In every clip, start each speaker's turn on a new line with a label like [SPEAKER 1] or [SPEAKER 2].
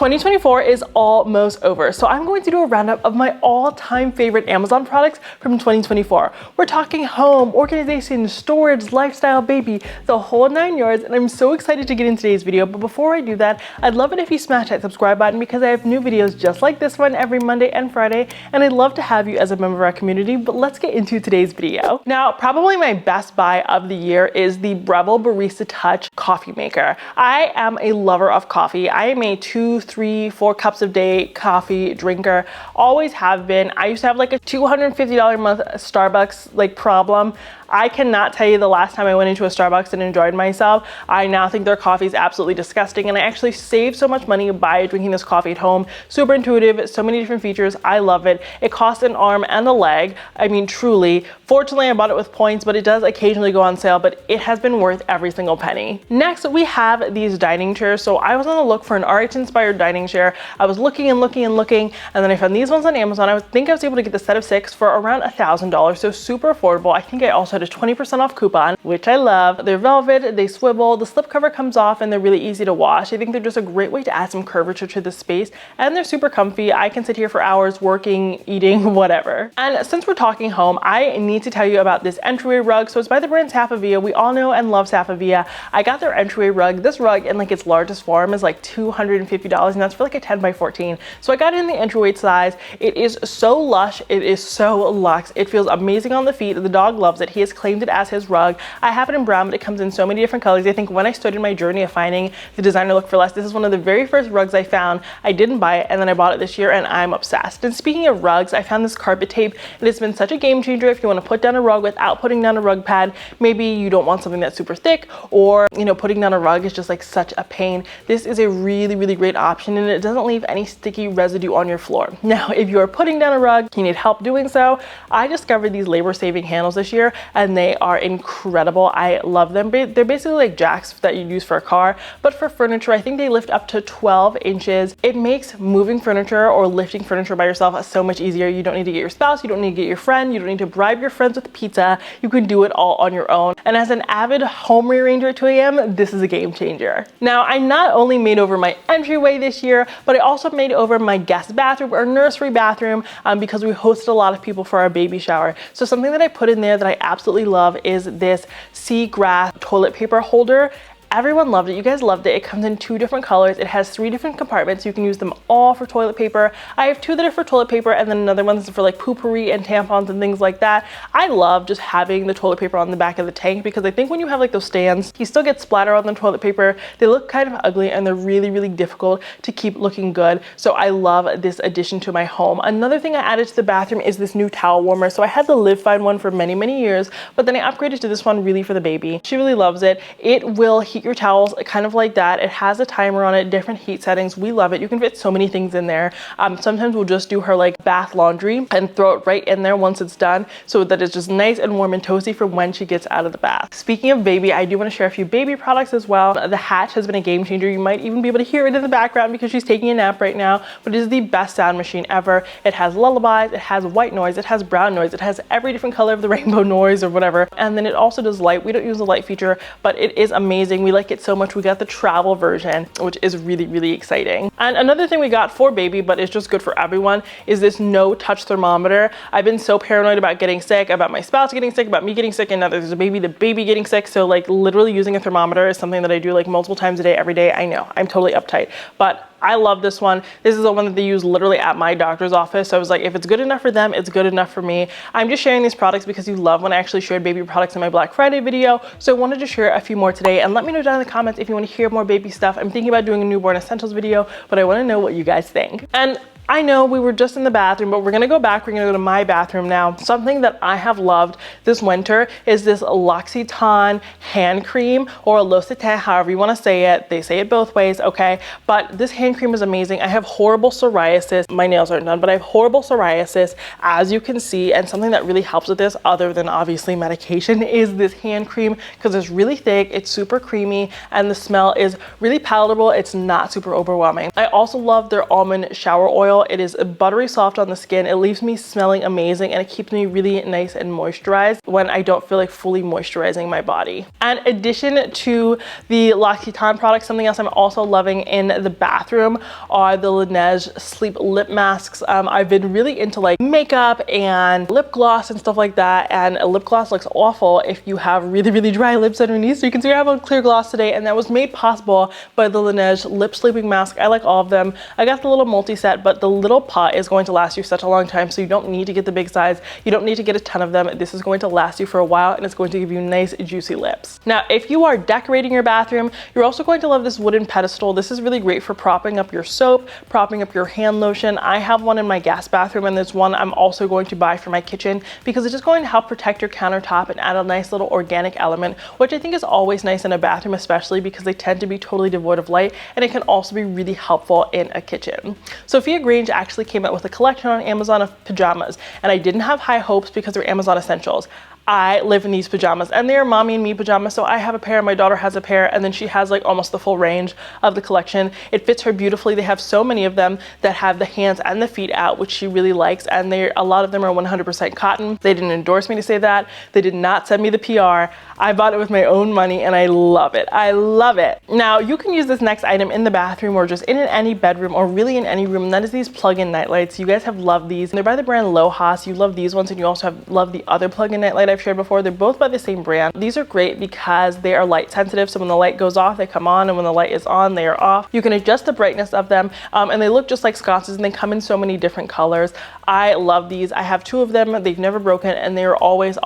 [SPEAKER 1] 2024 is almost over, so I'm going to do a roundup of my all-time favorite Amazon products from 2024. We're talking home, organization, storage, lifestyle, baby, the whole 9 yards, and I'm so excited to get into today's video. But before I do that, I'd love it if you smash that subscribe button because I have new videos just like this one every Monday and Friday, and I'd love to have you as a member of our community. But let's get into today's video. Now, probably my best buy of the year is the Breville Barista Touch coffee maker. I am a lover of coffee. I am a 2, 3, 4 cups a day coffee drinker. Always have been. I used to have like a $250 a month Starbucks like problem. I cannot tell you the last time I went into a Starbucks and enjoyed myself. I now think their coffee is absolutely disgusting, and I actually saved so much money by drinking this coffee at home. Super intuitive, so many different features. I love it. It costs an arm and a leg. I mean, truly. Fortunately, I bought it with points, but it does occasionally go on sale, but it has been worth every single penny. Next, we have these dining chairs. So I was on the look for an RH-inspired dining chair. I was looking and looking and looking, and then I found these ones on Amazon. I think I was able to get the set of 6 for around $1,000, so super affordable. I think I also had a 20% off coupon, which I love. They're velvet, they swivel, the slipcover comes off, and they're really easy to wash. I think they're just a great way to add some curvature to the space, and they're super comfy. I can sit here for hours working, eating, whatever. And since we're talking home, I need to tell you about this Entryway Rug. So it's by the brand Safavieh. We all know and love Safavieh. I got their Entryway Rug. This rug in like its largest form is like $250, and that's for like a 10 by 14. So I got it in the Entryway size. It is so lush. It is so luxe. It feels amazing on the feet. The dog loves it. He has claimed it as his rug. I have it in brown, but it comes in so many different colors. I think when I started my journey of finding the designer look for less, this is one of the very first rugs I found. I didn't buy it, and then I bought it this year, and I'm obsessed. And speaking of rugs, I found this carpet tape, and it's been such a game changer if you want to put down a rug without putting down a rug pad. Maybe you don't want something that's super thick, or you know, putting down a rug is just like such a pain. This is a really, really great option, and it doesn't leave any sticky residue on your floor. Now, if you're putting down a rug, you need help doing so, I discovered these labor-saving handles this year, and they are incredible. I love them. They're basically like jacks that you use for a car, but for furniture. I think they lift up to 12 inches. It makes moving furniture or lifting furniture by yourself so much easier. You don't need to get your spouse, you don't need to get your friend, you don't need to bribe your friends with pizza. You can do it all on your own. And as an avid home rearranger at 2 a.m., this is a game changer. Now, I not only made over my entryway this year, but I also made over my guest bathroom or nursery bathroom because we hosted a lot of people for our baby shower. So something that I put in there that I absolutely love is this seagrass toilet paper holder. Everyone loved it. You guys loved it. It comes in 2 different colors. It has 3 different compartments. You can use them all for toilet paper. I have 2 that are for toilet paper, and then another one is for like poopery and tampons and things like that. I love just having the toilet paper on the back of the tank because I think when you have like those stands, you still get splatter on the toilet paper. They look kind of ugly, and they're really, really difficult to keep looking good. So I love this addition to my home. Another thing I added to the bathroom is this new towel warmer. So I had the Live Fine one for many, many years, but then I upgraded to this one really for the baby. She really loves it. It will heat your towels kind of like that. It has a timer on it, different heat settings. We love it. You can fit so many things in there. Sometimes we'll just do her like bath laundry and throw it right in there once it's done so that it's just nice and warm and toasty for when she gets out of the bath. Speaking of baby, I do want to share a few baby products as well. The Hatch has been a game changer. You might even be able to hear it in the background because she's taking a nap right now, but it is the best sound machine ever. It has lullabies, it has white noise, it has brown noise, it has every different color of the rainbow noise or whatever. And then it also does light. We don't use the light feature, but it is amazing. We like it so much. We got the travel version, which is really, really exciting. And another thing we got for baby, but it's just good for everyone, is this no touch thermometer. I've been so paranoid about getting sick, about my spouse getting sick, about me getting sick, and now there's a baby, the baby getting sick. So like literally using a thermometer is something that I do like multiple times a day, every day. I know I'm totally uptight, but I love this one. This is the one that they use literally at my doctor's office. So I was like, if it's good enough for them, it's good enough for me. I'm just sharing these products because you love when I actually shared baby products in my Black Friday video. So I wanted to share a few more today, and let me know down in the comments if you want to hear more baby stuff. I'm thinking about doing a newborn essentials video, but I want to know what you guys think. And I know we were just in the bathroom, but we're gonna go back. We're gonna go to my bathroom now. Something that I have loved this winter is this L'Occitane hand cream, or L'Occitane, however you wanna say it. They say it both ways, okay? But this hand cream is amazing. I have horrible psoriasis. My nails aren't done, but I have horrible psoriasis, as you can see, and something that really helps with this, other than obviously medication, is this hand cream, because it's really thick, it's super creamy, and the smell is really palatable. It's not super overwhelming. I also love their almond shower oil. oil. It is buttery soft on the skin. It leaves me smelling amazing, and it keeps me really nice and moisturized when I don't feel like fully moisturizing my body. In addition to the L'Occitane products, something else I'm also loving in the bathroom are the Laneige Sleep Lip Masks. I've been really into like makeup and lip gloss and stuff like that, and a lip gloss looks awful if you have really dry lips underneath. So you can see I have on clear gloss today, and that was made possible by the Laneige Lip Sleeping Mask. I like all of them. I got the little multi-set, but the little pot is going to last you such a long time, so you don't need to get the big size. You don't need to get a ton of them. This is going to last you for a while, and it's going to give you nice juicy lips. Now, if you are decorating your bathroom, you're also going to love this wooden pedestal. This is really great for propping up your soap, propping up your hand lotion. I have one in my guest bathroom, and there's one I'm also going to buy for my kitchen because it's just going to help protect your countertop and add a nice little organic element, which I think is always nice in a bathroom, especially because they tend to be totally devoid of light, and it can also be really helpful in a kitchen. Sophia Grange actually came out with a collection on Amazon of pajamas, and I didn't have high hopes because they're Amazon essentials. I live in these pajamas, and they're mommy and me pajamas, so I have a pair, my daughter has a pair, and then she has like almost the full range of the collection. It fits her beautifully. They have so many of them that have the hands and the feet out, which she really likes, and a lot of them are 100% cotton. They didn't endorse me to say that. They did not send me the PR. I bought it with my own money, and I love it. I love it. Now, you can use this next item in the bathroom or just in any bedroom or really in any room, and that is these plug-in nightlights. You guys have loved these. They're by the brand Lohas. You love these ones, and you also have loved the other plug-in nightlight I've shared before. They're both by the same brand. These are great because they are light sensitive, so when the light goes off, they come on, and when the light is on, they are off. You can adjust the brightness of them, and they look just like sconces, and they come in so many different colors. I love these. I have 2 of them. They've never broken, and they are always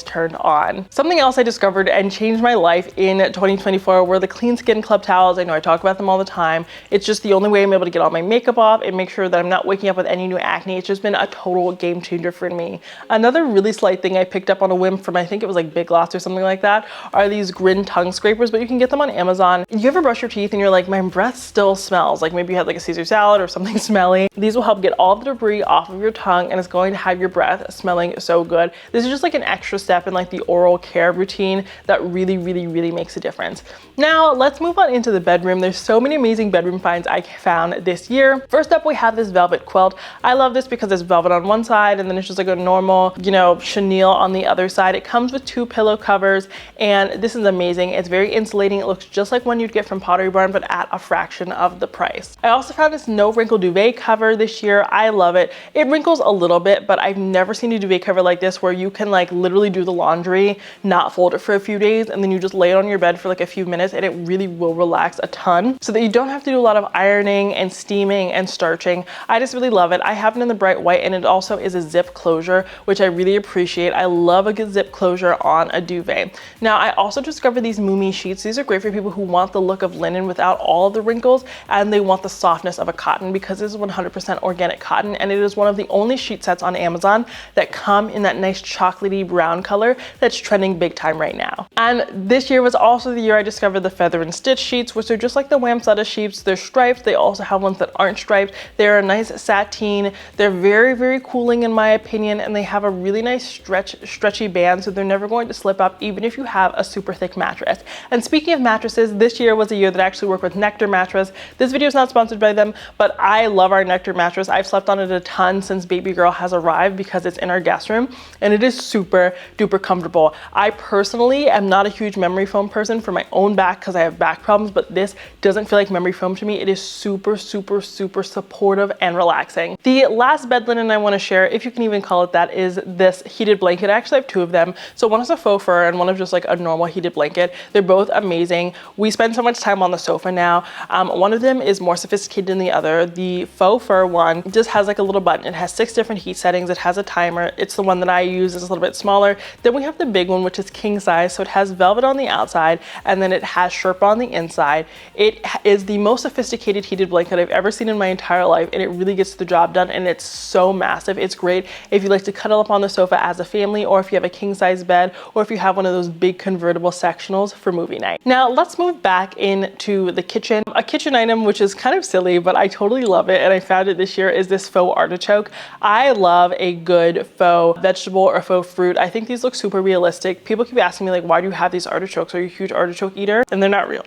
[SPEAKER 1] turned on. Something else I discovered and changed my life in 2024 were the Clean Skin Club towels. I know I talk about them all the time. It's just the only way I'm able to get all my makeup off and make sure that I'm not waking up with any new acne. It's just been a total game changer for me. Another really slight thing I picked up on a whim from, I think it was like Big Lots or something like that, are these Grin tongue scrapers, but you can get them on Amazon. You ever brush your teeth and you're like, my breath still smells, like maybe you had like a Caesar salad or something smelly? These will help get all the debris off of your tongue, and it's going to have your breath smelling so good. This is just like an extra step in like the oral care routine that really makes a difference. Now let's move on into the bedroom. There's so many amazing bedroom finds I found this year. First up, we have this velvet quilt. I love this because it's velvet on one side, and then it's just like a normal, chenille on the other side. It comes with 2 pillow covers, and this is amazing. It's very insulating. It looks just like one you'd get from Pottery Barn, but at a fraction of the price. I also found this no wrinkle duvet cover this year. I love it. It wrinkles a little bit, but I've never seen a duvet cover like this where you can like literally do the laundry, not fold it for a few days, and then you just lay it on your bed for like a few minutes, and it really will relax a ton so that you don't have to do a lot of ironing and steaming and starching. I just really love it. I have it in the bright white, and it also is a zip closure, which I really appreciate. I love a good zip closure on a duvet. Now, I also discovered these Mumi sheets. These are great for people who want the look of linen without all of the wrinkles, and they want the softness of a cotton, because this is 100% organic cotton, and it is one of the only sheet sets on Amazon that come in that nice chocolatey brown color that's trending big time right now. And this year was also the year I discovered the feather and stitch sheets, which are just like the Wamsutta sheets. They're striped. They also have ones that aren't striped. They're a nice sateen. They're very cooling in my opinion, and they have a really nice stretchy band, so they're never going to slip up even if you have a super thick mattress. And speaking of mattresses, this year was a year that I actually worked with Nectar mattress. This video is not sponsored by them, but I love our Nectar mattress. I've slept on it a ton since baby girl has arrived because it's in our guest room, and it is super duper comfortable. I personally am not a huge memory foam person for my own back because I have back problems, but this doesn't feel like memory foam to me. It is super supportive and relaxing. The last bed linen I want to share, if you can even call it that, is this heated blanket. I actually have 2 of them. So one is a faux fur and one is just like a normal heated blanket. They're both amazing. We spend so much time on the sofa now. One of them is more sophisticated than the other. The faux fur one just has like a little button. It has 6 different heat settings. It has a timer. It's the one that I use. It's a little bit smaller. Then we have the big one, which is king size. So it has velvet on the outside, and then it has Sherpa on the inside. It is the most sophisticated heated blanket I've ever seen in my entire life, and it really gets the job done, and it's so massive. It's great if you like to cuddle up on the sofa as a family, or if you have a king size bed, or if you have one of those big convertible sectionals for movie night. Now let's move back into the kitchen. A kitchen item which is kind of silly, but I totally love it, and I found it this year, is this faux artichoke. I love a good faux vegetable or faux fruit. I think these look super realistic. People keep asking me like, why do you have these artichokes? Are you a huge artichoke eater? And they're not real.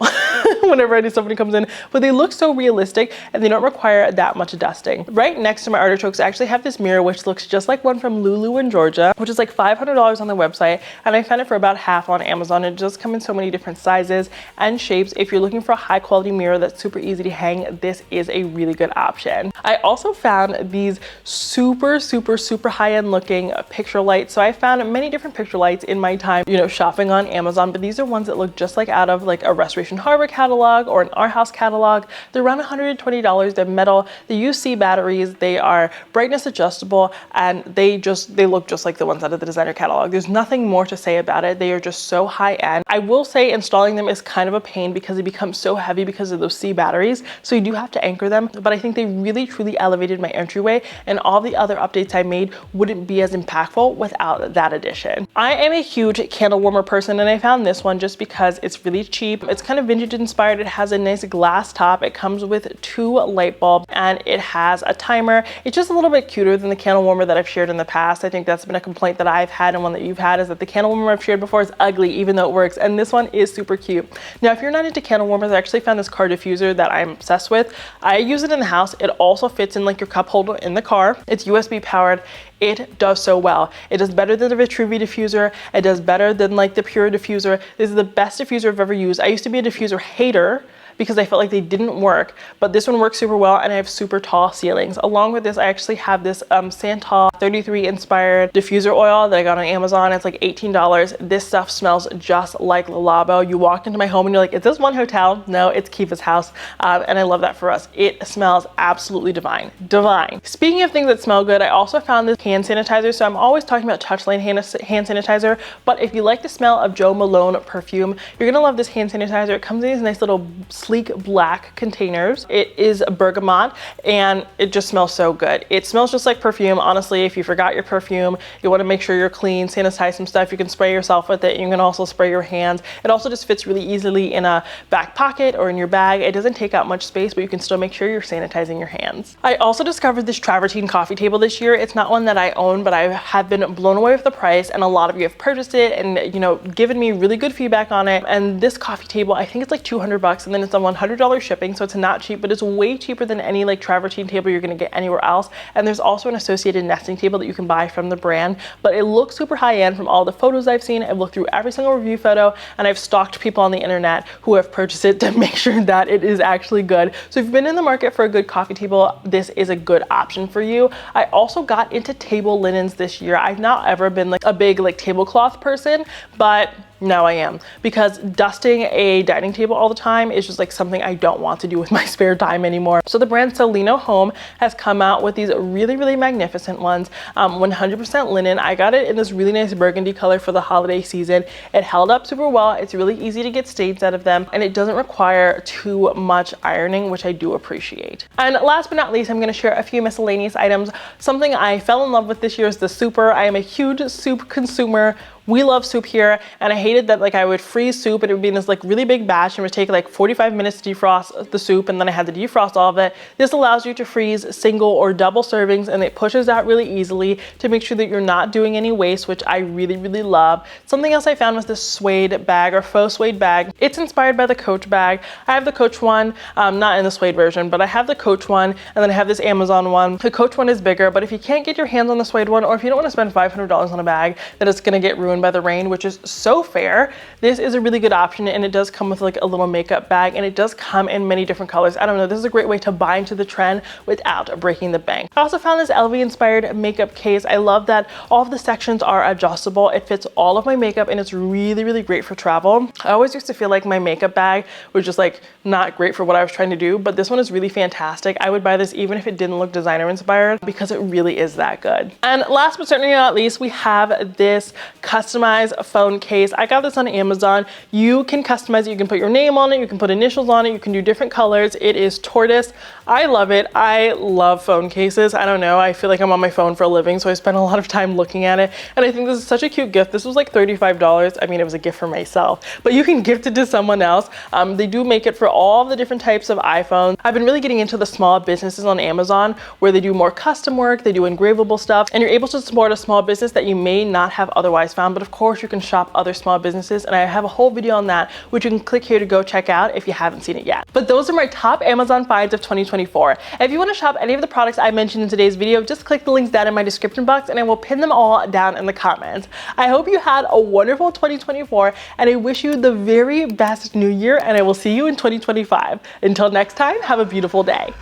[SPEAKER 1] Whenever I do somebody comes in, but they look so realistic and they don't require that much dusting. Right next to my artichokes, I actually have this mirror which looks just like one from Lulu in Georgia, which is like $500 on the website, and I found it for about half on Amazon. It does come in so many different sizes and shapes. If you're looking for a high quality mirror that's super easy to hang, this is a really good option. I also found these super high-end looking picture lights. So I found many different picture lights in my time, shopping on Amazon, but these are ones that look just like out of like a Restoration Hardware catalog or an Our House catalog. They're around $120. They're metal. They use C batteries. They are brightness adjustable, and they look just like the ones out of the designer catalog. There's nothing more to say about it. They are just so high end. I will say installing them is kind of a pain because they become so heavy because of those C batteries. So you do have to anchor them, but I think they really truly elevated my entryway, and all the other updates I made wouldn't be as impactful without that addition. I am a huge candle warmer person, and I found this one just because it's really cheap. It's kind of vintage inspired. It has a nice glass top. It comes with 2 light bulbs, and it has a timer. It's just a little bit cuter than the candle warmer that I've shared in the past. I think that's been a complaint that I've had and one that you've had, is that the candle warmer I've shared before is ugly even though it works, and this one is super cute. Now if you're not into candle warmers, I actually found this car diffuser that I'm obsessed with. I use it in the house. It also fits in like your cup holder in the car. It's USB powered. It does so well. It does better than the Vitruvi diffuser. It does better than like the Pure diffuser. This is the best diffuser I've ever used. I used to be a diffuser hater because I felt like they didn't work, but this one works super well, and I have super tall ceilings. Along with this, I actually have this Santal 33 inspired diffuser oil that I got on Amazon. It's like $18. This stuff smells just like Le Labo. You walk into my home and you're like, is this one hotel? No, it's Kiva's house, and I love that for us. It smells absolutely divine. Divine. Speaking of things that smell good, I also found this hand sanitizer. So I'm always talking about Touchline hand sanitizer, but if you like the smell of Jo Malone perfume, you're gonna love this hand sanitizer. It comes in these nice little sleek black containers. It is bergamot, and it just smells so good. It smells just like perfume. Honestly, if you forgot your perfume, you want to make sure you're clean, sanitize some stuff, you can spray yourself with it. You can also spray your hands. It also just fits really easily in a back pocket or in your bag. It doesn't take up much space, but you can still make sure you're sanitizing your hands. I also discovered this travertine coffee table this year. It's not one that I own, but I have been blown away with the price, and a lot of you have purchased it and given me really good feedback on it. And this coffee table, I think it's like $200, and then it's a $100 shipping, so it's not cheap, but it's way cheaper than any like travertine table you're gonna get anywhere else. And there's also an associated nesting table that you can buy from the brand, but it looks super high end from all the photos I've seen. I've looked through every single review photo, and I've stalked people on the internet who have purchased it to make sure that it is actually good. So if you've been in the market for a good coffee table, this is a good option for you. I also got into table linens this year. I've not ever been like a big like tablecloth person, but now I am, because dusting a dining table all the time is just like something I don't want to do with my spare time anymore. So the brand Solino Home has come out with these really magnificent ones, 100% linen. I got it in this really nice burgundy color for the holiday season. It held up super well. It's really easy to get stains out of them, and it doesn't require too much ironing, which I do appreciate. And last but not least, I'm going to share a few miscellaneous items. Something I fell in love with this year is the souper. I am a huge soup consumer. We love soup here, and I hated that like I would freeze soup and it would be in this like really big batch, and it would take like 45 minutes to defrost the soup, and then I had to defrost all of it. This allows you to freeze single or double servings, and it pushes out really easily to make sure that you're not doing any waste, which I really love. Something else I found was this suede bag, or faux suede bag. It's inspired by the Coach bag. I have the Coach one, not in the suede version, but I have the Coach one, and then I have this Amazon one. The Coach one is bigger, but if you can't get your hands on the suede one, or if you don't want to spend $500 on a bag that is going to get ruined by the rain, which is so fair, this is a really good option, and it does come with like a little makeup bag, and it does come in many different colors. I don't know, this is a great way to buy into the trend without breaking the bank. I also found this LV inspired makeup case. I love that all of the sections are adjustable. It fits all of my makeup, and it's really great for travel. I always used to feel like my makeup bag was just like not great for what I was trying to do, but this one is really fantastic. I would buy this even if it didn't look designer inspired, because it really is that good. And last but certainly not least, we have this custom customized phone case. I got this on Amazon. You can customize it. You can put your name on it. You can put initials on it. You can do different colors. It is tortoise. I love it. I love phone cases. I don't know. I feel like I'm on my phone for a living, so I spend a lot of time looking at it. And I think this is such a cute gift. This was like $35. I mean, it was a gift for myself, but you can gift it to someone else. They do make it for all the different types of iPhones. I've been really getting into the small businesses on Amazon where they do more custom work, they do engravable stuff, and you're able to support a small business that you may not have otherwise found. But of course, you can shop other small businesses, and I have a whole video on that, which you can click here to go check out if you haven't seen it yet. But those are my top Amazon finds of 2024. If you want to shop any of the products I mentioned in today's video, just click the links down in my description box and I will pin them all down in the comments. I hope you had a wonderful 2024 and I wish you the very best new year, and I will see you in 2025. Until next time, have a beautiful day.